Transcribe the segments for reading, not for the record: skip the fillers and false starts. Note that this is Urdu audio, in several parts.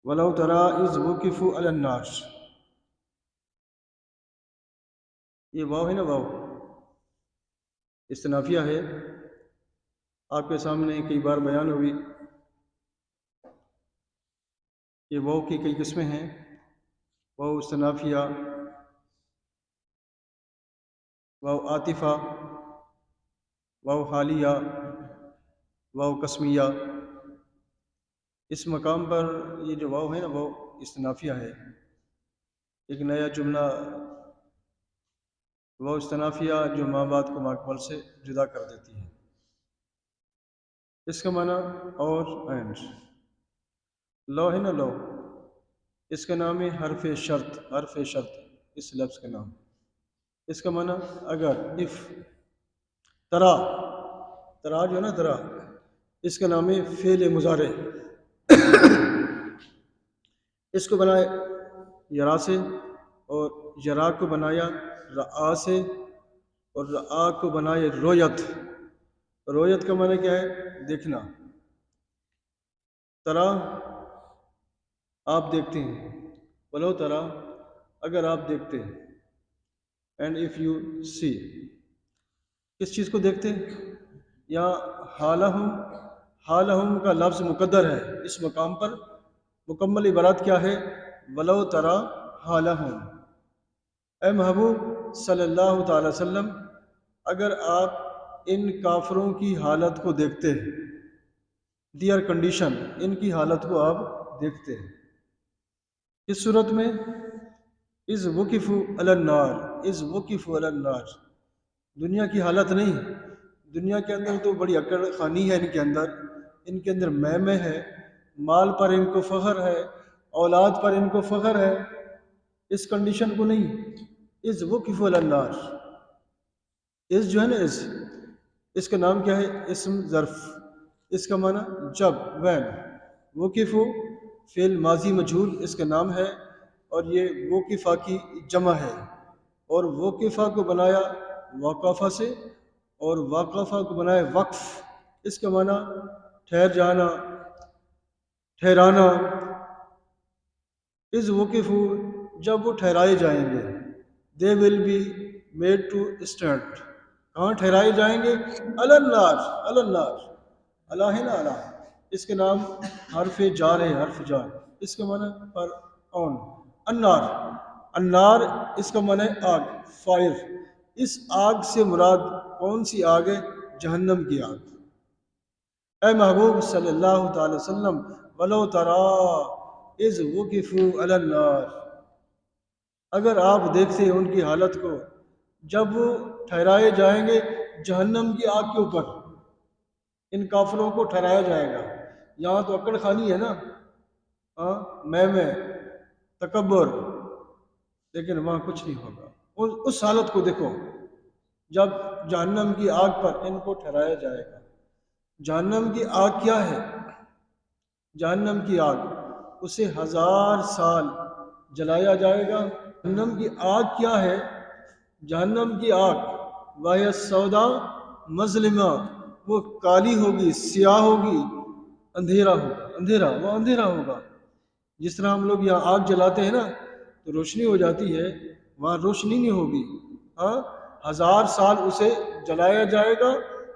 ولو ترى اذ وقفوا علی النار، یہ واو ہے نا، واو استنافیہ ہے، آپ کے سامنے کئی بار بیان ہوئی. یہ واو کی کئی قسمیں ہیں، واو استنافیہ، واو عاطفہ، واو حالیہ، واو قسمیہ. اس مقام پر یہ جو واو ہے نا، واو استنافیہ ہے. ایک نیا جملہ واو استنافیہ جو ماں بعد کو ماکمل سے جدا کر دیتی ہے. اس کا معنی اور اینڈ. لو ہے نا، لو اس کا نام ہے حرف شرط، حرف شرط اس لفظ کا نام. اس کا معنی اگر، اف. ترا، ترا جو ہے نا، ترا اس کا نام ہے فعل مضارع. اس کو بنائے یرا سے، اور یرا کو بنایا رآ سے، اور رآ کو بنائے رویت. رویت کا معنی کیا ہے؟ دیکھنا. ترا آپ دیکھتے ہیں، ولو ترا اگر آپ دیکھتے ہیں، اینڈ اف یو سی. کس چیز کو دیکھتے ہیں؟ یا حالہم، حالہم کا لفظ مقدر ہے اس مقام پر. مکمل عبارت کیا ہے؟ ولو ترا حالہم. اے محبوب صلی اللہ تعالی وسلم، اگر آپ ان کافروں کی حالت کو دیکھتے ہیں، دیئر کنڈیشن، ان کی حالت کو آپ دیکھتے ہیں. اس صورت میں اذ وقفوا علی النار، اذ وقفوا علی النار، دنیا کی حالت نہیں. دنیا کے اندر تو بڑی اکڑ خانی ہے، ان کے اندر میں ہے، مال پر ان کو فخر ہے، اولاد پر ان کو فخر ہے. اس کنڈیشن کو نہیں. اذ وقفوا علی النار، اس جو ہے نا، اس کا نام کیا ہے؟ اسم ظرف. اس کا معنی جب، وین. وقفو فعل ماضی مجہول اس کا نام ہے، اور یہ وقفہ کی جمع ہے. اور وقفہ کو بنایا وقفہ سے، اور وقفہ کو بنایا وقف. اس کا معنی ٹھہر جانا، ٹھہرانا. اذ وقفو جب وہ ٹھہرائے جائیں گے، they will be made to stand. کہاں ٹھہرائے جائیں گے؟ علی النار، علی النار. اللہ ہے نا، اللہ اس کے نام حرف جار ہے، حرف جار. اس کا معنی پر آن. النار، النار اس کا معنی آگ، فائر. اس آگ سے مراد کون سی آگ ہے؟ جہنم کی آگ. اے محبوب صلی اللہ تعالی وسلم، ولو ترا اذ وقفوا علی النار، اگر آپ دیکھتے ہیں ان کی حالت کو جب وہ ٹھہرائے جائیں گے جہنم کی آگ کے اوپر. ان کافروں کو ٹھہرایا جائے گا. یہاں تو اکڑ خانی ہے نا، میں تکبر، لیکن وہاں کچھ نہیں ہوگا. اس حالت کو دیکھو جب جہنم کی آگ پر ان کو ٹھہرایا جائے گا. جہنم کی آگ کیا ہے؟ جہنم کی آگ، اسے 1000 سال جلایا جائے گا. جہنم کی آگ کیا ہے؟ جہنم کی آگ وَهِيَ السَّوْدَاءُ مظلمہ، وہ کالی ہوگی، سیاہ ہوگی، اندھیرا ہوگا. اندھیرا، وہ اندھیرا ہوگا. جس طرح ہم لوگ یہاں آگ جلاتے ہیں نا تو روشنی ہو جاتی ہے، وہاں روشنی نہیں ہوگی. 1000 سال اسے جلایا جائے گا،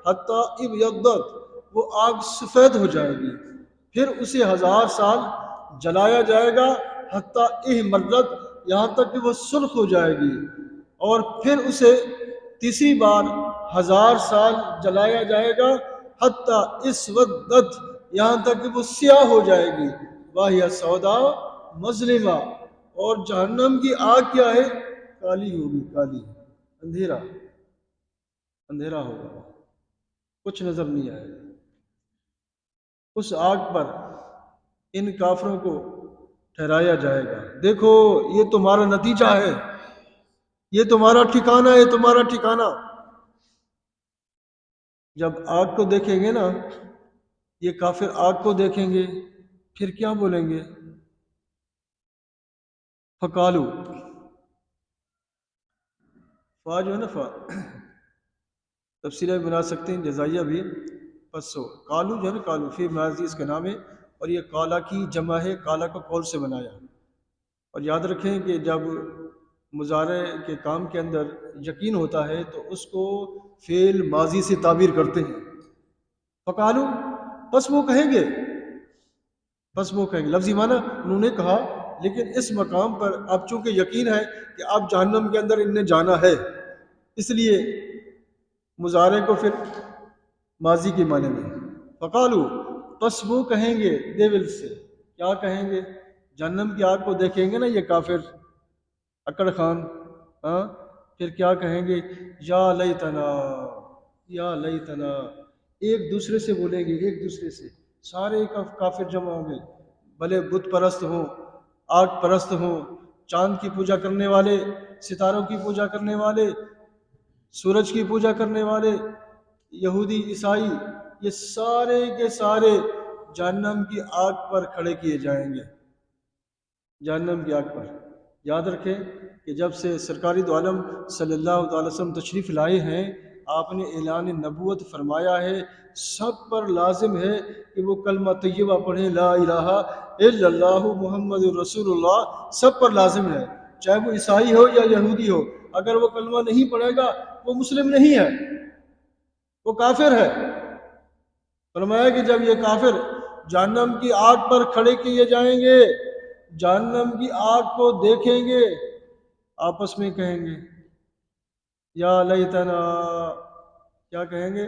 حتیٰ ابیضت، وہ آگ سفید ہو جائے گی. پھر اسے 1000 سال جلایا جائے گا، حتیٰ احمرت، یہاں تک کہ وہ سرخ ہو جائے گی. اور پھر اسے تیسری بار 1000 سال جلایا جائے گا، حتیٰ اسودت، یہاں تک کہ وہ سیاہ ہو جائے گی. وَهِيَ السَّوْدَاءُ مظلمہ، اور جہنم کی آگ کیا ہے؟ کالی ہوگی، کالی، اندھیرا، اندھیرا ہوگا، کچھ نظر نہیں آئے گا. اس آگ پر ان کافروں کو ٹھہرایا جائے گا. دیکھو یہ تمہارا نتیجہ ہے، یہ تمہارا ٹھکانہ ہے، تمہارا ٹھکانہ. جب آگ کو دیکھیں گے نا، یہ کافر آگ کو دیکھیں گے، پھر کیا بولیں گے؟ فقالو، فا جو ہے نا، فا تفصیلیں بنا سکتے ہیں، جزائیہ بھی. پس سو کالو جو ہے نا، کالو فی ماضی اس کا نام ہے، اور یہ کالا کی جمع ہے، کالا کو کول سے بنایا۔ اور یاد رکھیں کہ جب مضارع کے کام کے اندر یقین ہوتا ہے تو اس کو فعل ماضی سے تعبیر کرتے ہیں۔ فقالو، پس وہ کہیں گے، بس وہ کہیں گے، لفظی معنی انہوں نے کہا، لیکن اس مقام پر اب چونکہ یقین ہے کہ اب جہنم کے اندر ان نے جانا ہے، اس لیے مضارع کو پھر ماضی کے معنی میں فقالو، پس وہ کہیں گے، دے ول سے کیا کہیں گے؟ جہنم کی آگ کو دیکھیں گے نا یہ کافر اکڑ خان، ہاں، پھر کیا کہیں گے؟ یا لیتنا، یا لیتنا، ایک دوسرے سے بولیں گے، ایک دوسرے سے، سارے کافر جمع ہوں گے، بھلے بت پرست ہوں، آگ پرست ہوں، چاند کی پوجا کرنے والے، ستاروں کی پوجا کرنے والے، سورج کی پوجا کرنے والے، یہودی عیسائی، یہ سارے کے سارے جہنم کی آگ پر کھڑے کیے جائیں گے، جہنم کی آگ پر۔ یاد رکھیں کہ جب سے سرکاری دو عالم صلی اللہ تعالی وسلم تشریف لائے ہیں، آپ نے اعلان نبوت فرمایا ہے، سب پر لازم ہے کہ وہ کلمہ طیبہ پڑھیں، لا الہ الا اللہ محمد رسول اللہ، سب پر لازم ہے، چاہے وہ عیسائی ہو یا یہودی ہو، اگر وہ کلمہ نہیں پڑھے گا وہ مسلم نہیں ہے، وہ کافر ہے۔ فرمایا کہ جب یہ کافر جہنم کی آگ پر کھڑے کیے جائیں گے، جہنم کی آگ کو دیکھیں گے، آپس میں کہیں گے یا لیتنا، کیا کہیں گے؟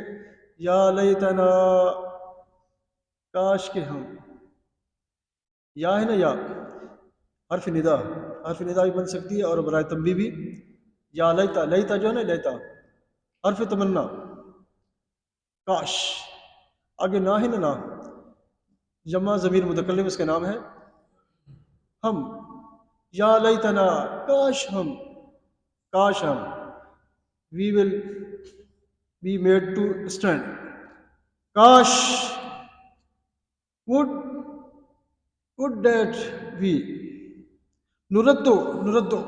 یا لیتنا، کاش کہ ہم، یا ہے نا، یا حرف ندا، حرف ندا بھی بن سکتی ہے اور برائے تنبیہ بھی، یا لیتا، لیتا جو ہے نا، لیتا حرف تمنا، کاش، آگے نہ ہے نا، جمع ضمیر متکلم اس کا نام ہے ہم، یا لیتنا، کاش ہم، کاش ہم، we will be made to stand، کاش، would that we، نردو، نردو،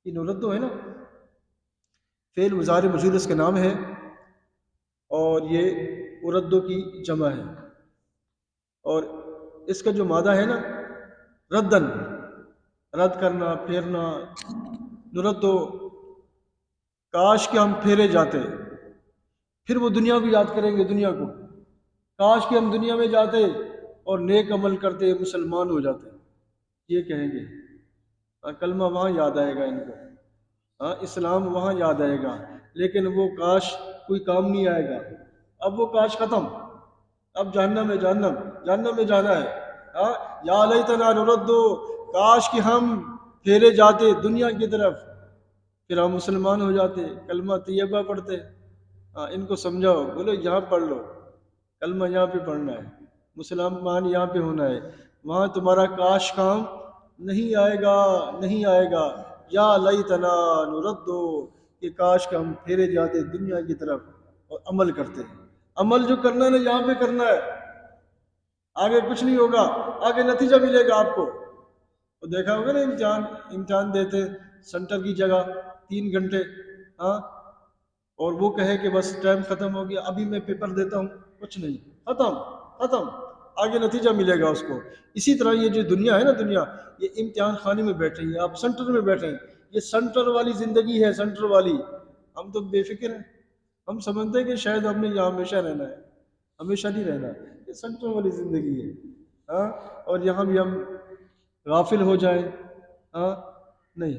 یہ نردو ہے نا، فعل مضارع مجھول اس کا نام ہے، اور یہ اردو کی جمع ہے، اور اس کا جو مادہ ہے نا، ردن، رد کرنا، پھیرنا، نردو، کاش کہ ہم پھیرے جاتے، پھر وہ دنیا کو یاد کریں گے، دنیا کو، کاش کہ ہم دنیا میں جاتے اور نیک عمل کرتے، مسلمان ہو جاتے، یہ کہیں گے، کلمہ وہاں یاد آئے گا ان کو، اسلام وہاں یاد آئے گا، لیکن وہ کاش کوئی کام نہیں آئے گا، اب وہ کاش ختم، اب جہنم ہے، جہنم، جہنم میں جانا ہے، یا لیتنا نردو، کاش کہ ہم پھیرے جاتے دنیا کی طرف، پھر ہم مسلمان ہو جاتے، کلمہ طیبہ پڑھتے، ان کو سمجھاؤ، بولو یہاں پڑھ لو، کلمہ یہاں پہ پڑھنا ہے، مسلمان یہاں پہ ہونا ہے، وہاں تمہارا کاش کام نہیں آئے گا، نہیں آئے گا، یا لیتنا نردو، کہ کاش کہ ہم پھیرے جاتے دنیا کی طرف اور عمل کرتے، عمل جو کرنا ہے نا یہاں پہ کرنا ہے، آگے کچھ نہیں ہوگا، آگے نتیجہ ملے گا آپ کو، تو دیکھا ہوگا نا، امتحان دیتے سینٹر کی جگہ 3 گھنٹے، اور وہ کہے کہ بس ٹائم ختم ہو گیا، ابھی میں پیپر دیتا ہوں، کچھ نہیں، ختم، ختم، آگے نتیجہ ملے گا اس کو۔ اسی طرح یہ جو دنیا ہے نا، دنیا، یہ امتحان خانے میں بیٹھے ہیں، آپ سینٹر میں بیٹھے ہیں، یہ سینٹر والی زندگی ہے، سینٹر والی، ہم تو بے فکر ہیں، ہم سمجھتے ہیں کہ شاید ہم نے یہاں ہمیشہ رہنا ہے، ہمیشہ نہیں رہنا، یہ سینٹر والی زندگی ہے، اور یہاں بھی ہم غافل ہو جائیں، نہیں،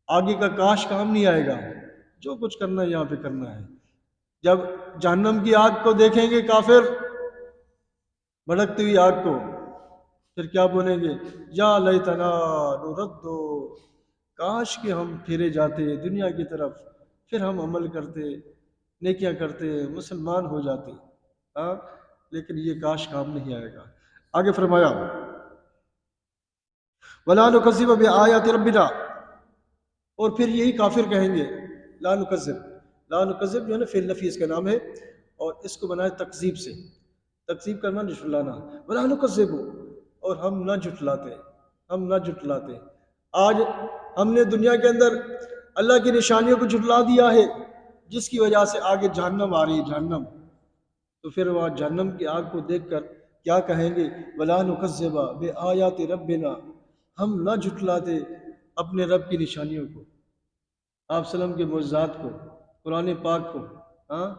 آگے کا کاش کام نہیں آئے گا، جو کچھ کرنا ہے یہاں پہ کرنا ہے۔ جب جہنم کی آگ کو دیکھیں گے کافر، بھڑکتی ہوئی آگ کو، پھر کیا بولیں گے؟ یا لیتنا نردو، کاش کہ ہم پھیرے جاتے دنیا کی طرف، پھر ہم عمل کرتے، نیکیاں کرتے، مسلمان ہو جاتے، لیکن یہ کاش کام نہیں آئے گا۔ آگے فرمایا وَلَا نُكَذِّبَ بِآيَاتِ رَبِّنَا، اور پھر یہی کافر کہیں گے، لا نکذب، لا نکذب جو ہے نا فعل نفی اس کا نام ہے، اور اس کو بنایا تکذیب سے، تکذیب کرنا، جھٹلانا، وَلَا نُكَذِّبُ، اور ہم نہ جھٹلاتے، ہم نہ جھٹلاتے۔ آج ہم نے دنیا کے اندر اللہ کی نشانیوں کو جھٹلا دیا ہے، جس کی وجہ سے آگے جہنم آ رہی ہے، جہنم، تو پھر وہاں جہنم کی آگ کو دیکھ کر کیا کہیں گے؟ وَلَا نُكَذِّبَ بِآيَاتِ رَبِّنَا، ہم نہ جھٹلاتے اپنے رب کی نشانیوں کو، آپ وسلم کے معجزات کو، قرآن پاک کو۔ ہاں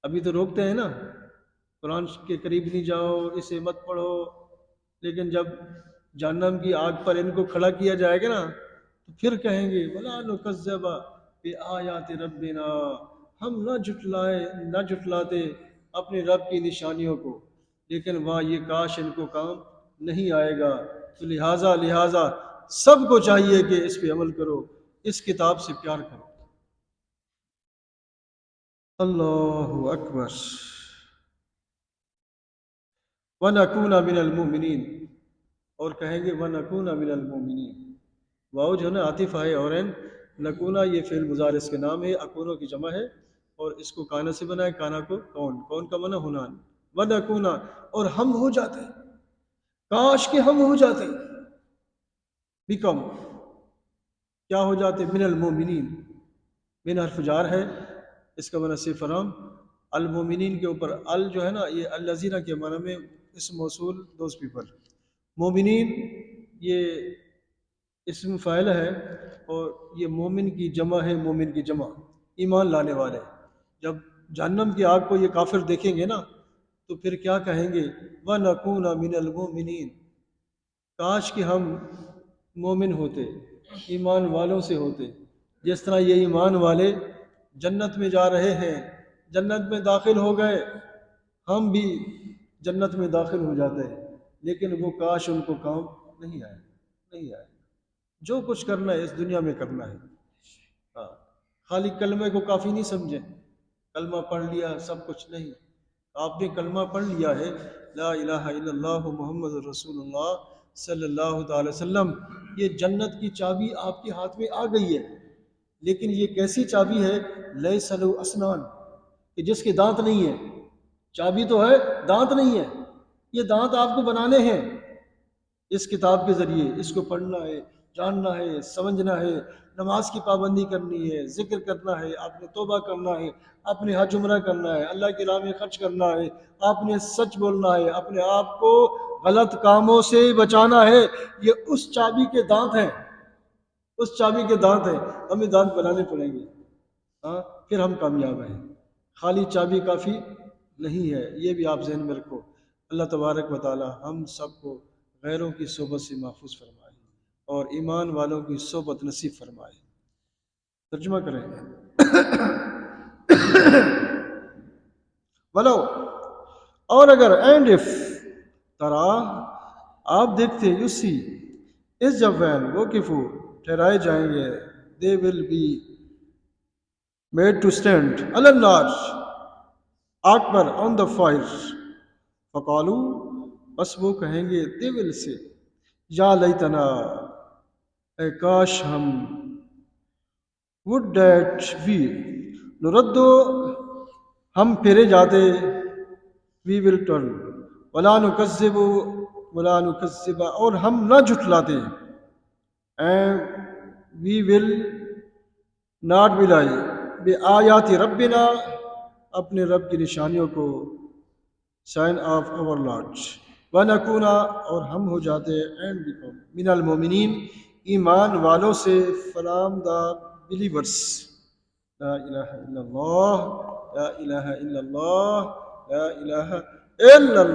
ابھی تو روکتے ہیں نا، قرآن کے قریب نہیں جاؤ، اسے مت پڑھو، لیکن جب جہنم کی آگ پر ان کو کھڑا کیا جائے گا نا تو پھر کہیں گے وَلَا نُكَذِّبَ بِآيَاتِ رَبِّنَا، ہم نہ جھٹلاتے اپنے رب کی نشانیوں کو، لیکن واہ یہ کاش ان کو کام نہیں آئے گا۔ تو لہٰذا سب کو چاہیے کہ اس پہ عمل کرو، اس کتاب سے پیار کرو۔ اللہ اکبر۔ وَنَكُونَ مِنَ الْمُؤْمِنِينَ، اور کہیں گے وَنَكُونَ مِنَ الْمُؤْمِنِينَ، واؤ جو ہے نا عاطف ہے، اور نکونا یہ فعل مضارع اس کے نام ہے، اکونوں کی جمع ہے، اور اس کو کانا سے بنا ہے، کانا کو کون کا معنی ہنان، وَنَكُونَ، اور ہم ہو جاتے، کاش کہ ہم ہو جاتے، بیکم، کیا ہو جاتے؟ من المومنین، من حرف جار ہے، اس کا معنی صفرام، المومنین کے اوپر ال جو ہے نا یہ الذین کے معنی میں اسم موصول، دوز پیپل، مومنین یہ اسم فاعل ہے، اور یہ مومن کی جمع ہے، مومن کی جمع ایمان لانے والے۔ جب جہنم کی آگ کو یہ کافر دیکھیں گے نا تو پھر کیا کہیں گے؟ وَنَكُونَ مِنَ الْمُؤْمِنِينَ، کاش کہ ہم مومن ہوتے، ایمان والوں سے ہوتے، جس طرح یہ ایمان والے جنت میں جا رہے ہیں، جنت میں داخل ہو گئے، ہم بھی جنت میں داخل ہو جاتے ہیں، لیکن وہ کاش ان کو کام نہیں آئے۔ جو کچھ کرنا ہے اس دنیا میں کرنا ہے، ہاں، خالی کلمے کو کافی نہیں سمجھیں، کلمہ پڑھ لیا سب کچھ نہیں، آپ نے کلمہ پڑھ لیا ہے لا الہ الا اللہ محمد رسول اللہ صلی اللہ تعالی وسلم، یہ جنت کی چابی آپ کے ہاتھ میں آ گئی ہے، لیکن یہ کیسی چابی ہے؟ لیس لہ اسنان، کہ جس کے دانت نہیں ہے، چابی تو ہے دانت نہیں ہے، یہ دانت آپ کو بنانے ہیں اس کتاب کے ذریعے، اس کو پڑھنا ہے، جاننا ہے، سمجھنا ہے، نماز کی پابندی کرنی ہے، ذکر کرنا ہے، آپ نے توبہ کرنا ہے، آپ نے حج عمرہ کرنا ہے، اللہ کی راہ میں خرچ کرنا ہے، آپ نے سچ بولنا ہے، اپنے آپ کو غلط کاموں سے بچانا ہے، یہ اس چابی کے دانت ہیں، اس چابی کے دانت ہیں، ہمیں دانت بنانے پڑیں گے، ہاں پھر ہم کامیاب ہیں، خالی چابی کافی نہیں ہے، یہ بھی آپ ذہن میں رکھو۔ اللہ تبارک و تعالی ہم سب کو غیروں کی صحبت سے محفوظ فرمائے اور ایمان والوں کی صحبت نصیب فرمائے۔ ترجمہ کریں گے۔ ولو، اور اگر، اینڈ اف، ترا، آپ دیکھتے، یو سی، اس جب وین وقفو، ٹھہرائے جائیں گے، they will be made to stand, علی النار، آگ پر، آن دا فائر، فقالو، بس وہ کہیں گے، دے ول سے، یا لیتنا، اے کاش ہم، would that we، نردو، ہم پھیرے جاتے، we will turn، ولا نکذب، اور ہم نہ جھٹلاتے، and we will not belie، بآیات ربنا، اپنے رب کی نشانیوں کو، sign of our Lord، وَنَكُونَ، اور ہم ہو جاتے، and become، من المومنین، ایمان والوں سے، فرام دا believers۔ لا الہ الا اللہ، لا الہ الا اللہ، لا الہ الا اللہ۔